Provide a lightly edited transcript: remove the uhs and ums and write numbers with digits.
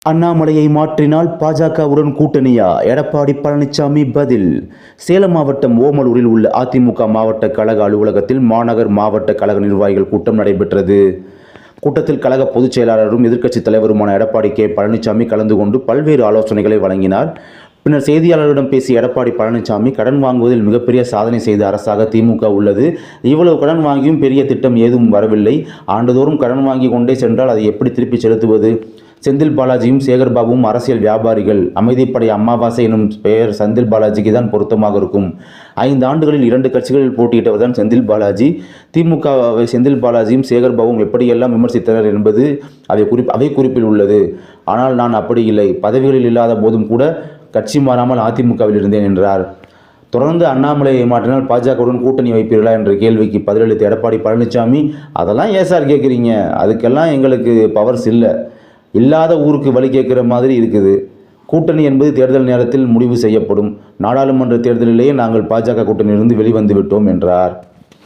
அண்ணாமலையை மாற்றினால் பாஜகவுடன் கூட்டணியா? எடப்பாடி பழனிசாமி பதில். சேலம் மாவட்டம் ஓமலூரில் உள்ள அதிமுக மாவட்ட கழக அலுவலகத்தில் மாநகர் மாவட்ட கழக நிர்வாகிகள் கூட்டம் நடைபெற்றது. கூட்டத்தில் கழக பொதுச் செயலாளரும் எதிர்க்கட்சித் தலைவருமான எடப்பாடி கே பழனிசாமி கலந்து கொண்டு பல்வேறு ஆலோசனைகளை வழங்கினார். பின்னர் செய்தியாளர்களிடம் பேசிய எடப்பாடி பழனிசாமி, கடன் வாங்குவதில் மிகப்பெரிய சாதனை செய்த அரசாக திமுக உள்ளது. இவ்வளவு கடன் வாங்கியும் பெரிய திட்டம் ஏதும் வரவில்லை. ஆண்டுதோறும் கடன் வாங்கி கொண்டே சென்றால் அதை எப்படி திருப்பி செலுத்துவது? செந்தில் பாலாஜியும் சேகர் பாபுவும் அரசியல் வியாபாரிகள். அமைதிப்படை அமாவாசை எனும் பெயர் செந்தில் பாலாஜிக்கு தான் பொருத்தமாக இருக்கும். 5 ஆண்டுகளில் 2 கட்சிகளில் போட்டியிட்டவர் தான் செந்தில் பாலாஜி. திமுகவை செந்தில் பாலாஜியும் சேகர் பாபுவும் எப்படியெல்லாம் விமர்சித்தனர் என்பது அவை குறிப்பில் உள்ளது. ஆனால் நான் அப்படி இல்லை. பதவிகளில் இல்லாத போதும் கூட கட்சி மாறாமல் அதிமுகவில் இருந்தேன் என்றார். தொடர்ந்து அண்ணாமலையை மாற்றினால் பாஜகவுடன் கூட்டணி வைப்பீர்களா என்ற கேள்விக்கு பதிலளித்த எடப்பாடி பழனிசாமி, அதெல்லாம் ஏன் சார் கேட்குறீங்க? அதுக்கெல்லாம் எங்களுக்கு பவர்ஸ் இல்லை. இல்லாத ஊருக்கு வழி கேட்குற மாதிரி இருக்குது. கூட்டணி என்பது தேர்தல் நேரத்தில் முடிவு செய்யப்படும். நாடாளுமன்ற தேர்தலிலேயே நாங்கள் பாஜக கூட்டணியிலிருந்து வெளிவந்து விட்டோம் என்றார்.